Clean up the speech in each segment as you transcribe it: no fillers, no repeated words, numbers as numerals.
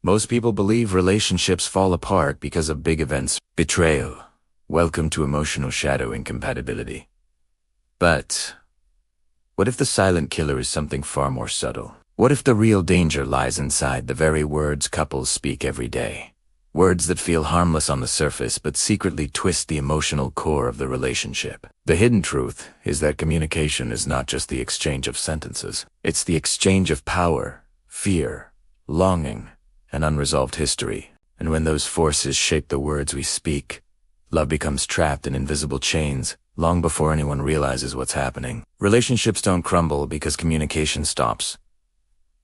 Most people believe relationships fall apart because of big events. Betrayal. Welcome to emotional shadow incompatibility. But what if the silent killer is something far more subtle? What if the real danger lies inside the very words couples speak every day? Words that feel harmless on the surface but secretly twist the emotional core of the relationship. The hidden truth is that communication is not just the exchange of sentences. It's the exchange of power, fear, longing, and unresolved history. And when those forces shape the words we speak, love becomes trapped in invisible chains long before anyone realizes what's happening. Relationships don't crumble because communication stops.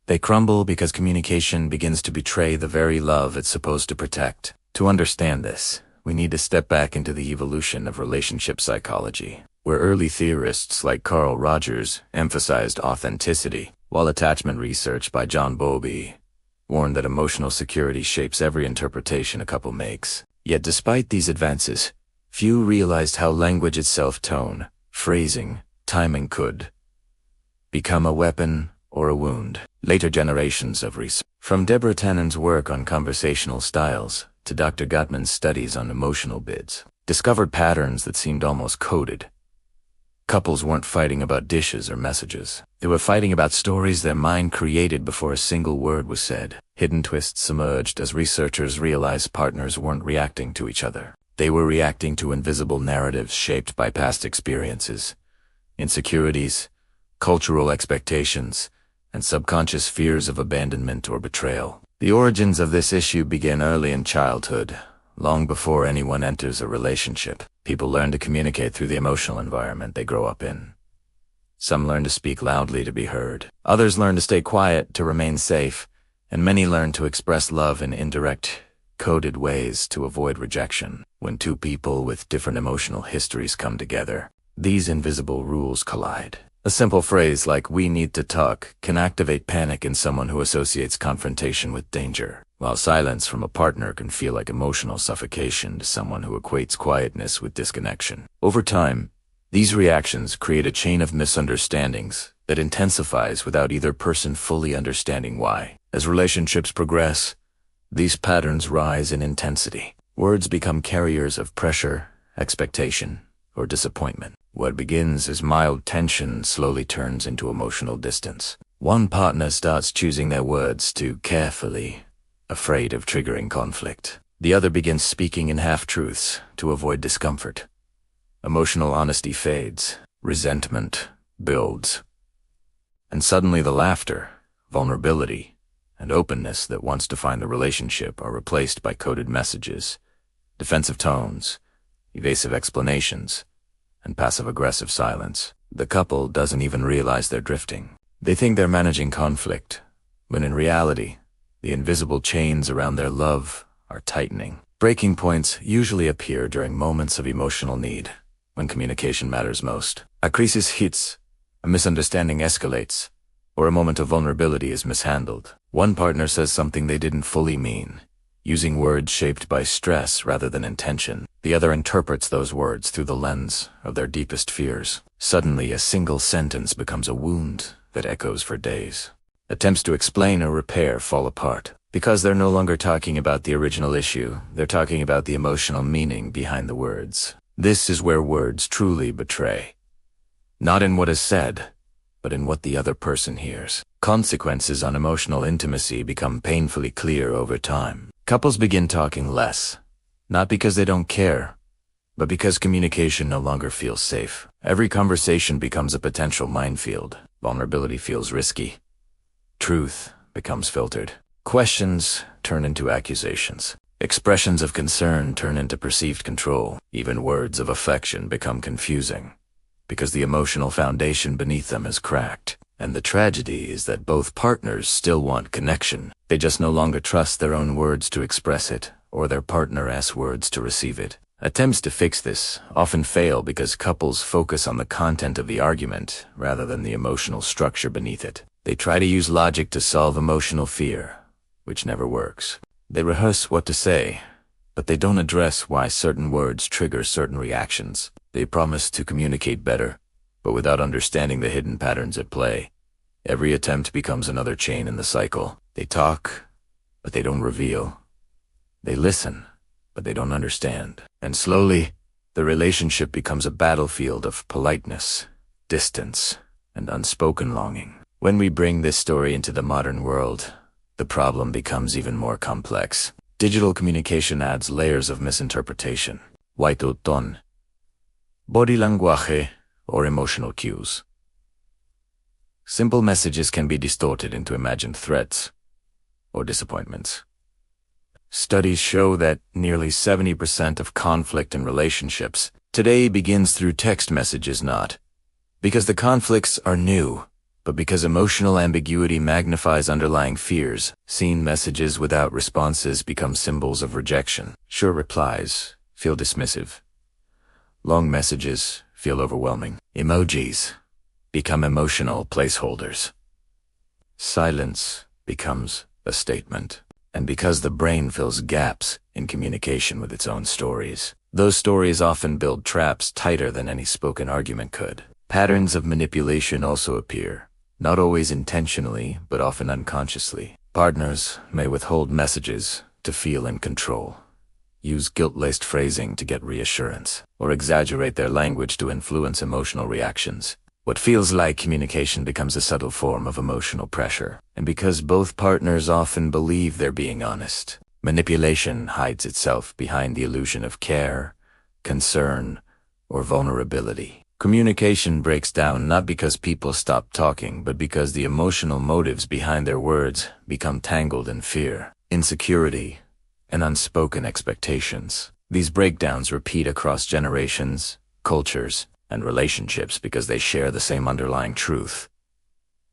They crumble because communication begins to betray the very love it's supposed to protect. To understand this, we need to step back into the evolution of relationship psychology, where early theorists like Carl Rogers emphasized authenticity, while attachment research by John Bowlby warned that emotional security shapes every interpretation a couple makes. Yet despite these advances, few realized how language itself, tone, phrasing, timing could become a weapon or a wound. Later generations of research, from Deborah Tannen's work on conversational styles to Dr. Gottman's studies on emotional bids, discovered patterns that seemed almost coded. Couples weren't fighting about dishes or messages. They were fighting about stories their mind created before a single word was said. Hidden twists emerged as researchers realized partners weren't reacting to each other. They were reacting to invisible narratives shaped by past experiences, insecurities, cultural expectations, and subconscious fears of abandonment or betrayal. The origins of this issue begin early in childhood, long before anyone enters a relationship. People learn to communicate through the emotional environment they grow up in. Some learn to speak loudly to be heard. Others learn to stay quiet to remain safe, and many learn to express love in indirect, coded ways to avoid rejection. When two people with different emotional histories come together, these invisible rules collide. A simple phrase like "we need to talk" can activate panic in someone who associates confrontation with danger, while silence from a partner can feel like emotional suffocation to someone who equates quietness with disconnection. Over time, these reactions create a chain of misunderstandings that intensifies without either person fully understanding why. As relationships progress, these patterns rise in intensity. Words become carriers of pressure, expectation, or disappointment. What begins as mild tension slowly turns into emotional distance. One partner starts choosing their words too carefully, afraid of triggering conflict. The other begins speaking in half-truths to avoid discomfort. Emotional honesty fades, resentment builds, and suddenly the laughter, vulnerability, and openness that once defined the relationship are replaced by coded messages, defensive tones, evasive explanations, and passive-aggressive silence. The couple doesn't even realize they're drifting. They think they're managing conflict, when in reality, the invisible chains around their love are tightening. Breaking points usually appear during moments of emotional need, when communication matters most. A crisis hits, a misunderstanding escalates, or a moment of vulnerability is mishandled. One partner says something they didn't fully mean, using words shaped by stress rather than intention. The other interprets those words through the lens of their deepest fears. Suddenly, a single sentence becomes a wound that echoes for days. Attempts to explain or repair fall apart. Because they're no longer talking about the original issue, they're talking about the emotional meaning behind the words. This is where words truly betray. Not in what is said, but in what the other person hears. Consequences on emotional intimacy become painfully clear over time. Couples begin talking less, not because they don't care, but because communication no longer feels safe. Every conversation becomes a potential minefield. Vulnerability feels risky. Truth becomes filtered. Questions turn into accusations. Expressions of concern turn into perceived control. Even words of affection become confusing, because the emotional foundation beneath them is cracked. And the tragedy is that both partners still want connection. They just no longer trust their own words to express it, or their partner's words to receive it. Attempts to fix this often fail because couples focus on the content of the argument rather than the emotional structure beneath it. They try to use logic to solve emotional fear, which never works. They rehearse what to say, but they don't address why certain words trigger certain reactions. They promise to communicate better, but without understanding the hidden patterns at play, every attempt becomes another chain in the cycle. They talk, but they don't reveal. They listen, but they don't understand. And slowly, the relationship becomes a battlefield of politeness, distance, and unspoken longing. When we bring this story into the modern world, the problem becomes even more complex. Digital communication adds layers of misinterpretation. Ton, body language, or emotional cues. Simple messages can be distorted into imagined threats or disappointments. Studies show that nearly 70% of conflict in relationships today begins through text messages, not because the conflicts are new, but because emotional ambiguity magnifies underlying fears. Seen messages without responses become symbols of rejection. Short replies feel dismissive. Long messages feel overwhelming. Emojis become emotional placeholders. Silence becomes a statement. And because the brain fills gaps in communication with its own stories, those stories often build traps tighter than any spoken argument could. Patterns of manipulation also appear, not always intentionally, but often unconsciously. Partners may withhold messages to feel in control, use guilt-laced phrasing to get reassurance, or exaggerate their language to influence emotional reactions. What feels like communication becomes a subtle form of emotional pressure. And because both partners often believe they're being honest, manipulation hides itself behind the illusion of care, concern, or vulnerability. Communication breaks down not because people stop talking, but because the emotional motives behind their words become tangled in fear, insecurity, and unspoken expectations. These breakdowns repeat across generations, cultures, and relationships because they share the same underlying truth.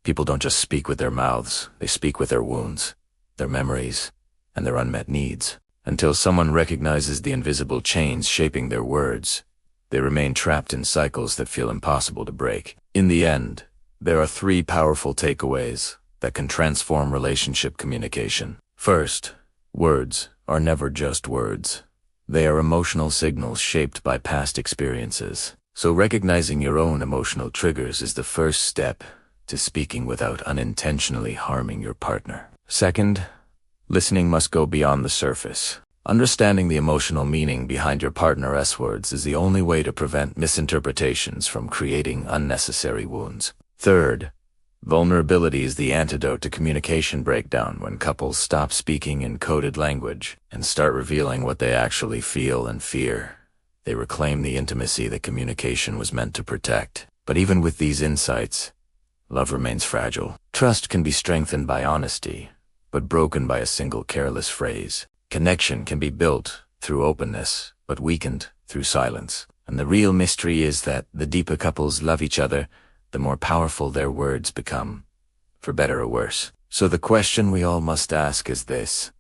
People don't just speak with their mouths, they speak with their wounds, their memories, and their unmet needs. Until someone recognizes the invisible chains shaping their words, they remain trapped in cycles that feel impossible to break. In the end, there are 3 powerful takeaways that can transform relationship communication. First, words are never just words. They are emotional signals shaped by past experiences. So recognizing your own emotional triggers is the first step to speaking without unintentionally harming your partner. Second, listening must go beyond the surface. Understanding the emotional meaning behind your partner's words is the only way to prevent misinterpretations from creating unnecessary wounds. Third, vulnerability is the antidote to communication breakdown. When couples stop speaking in coded language and start revealing what they actually feel and fear, they reclaim the intimacy that communication was meant to protect. But even with these insights, love remains fragile. Trust can be strengthened by honesty, but broken by a single careless phrase. Connection can be built through openness, but weakened through silence. And the real mystery is that the deeper couples love each other, the more powerful their words become, for better or worse. So the question we all must ask is this: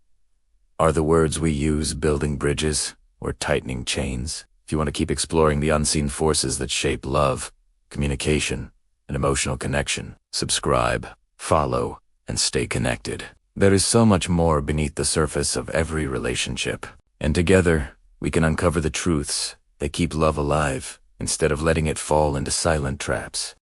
are the words we use building bridges or tightening chains? If you want to keep exploring the unseen forces that shape love, communication, and emotional connection, subscribe, follow, and stay connected. There is so much more beneath the surface of every relationship, and together we can uncover the truths that keep love alive instead of letting it fall into silent traps.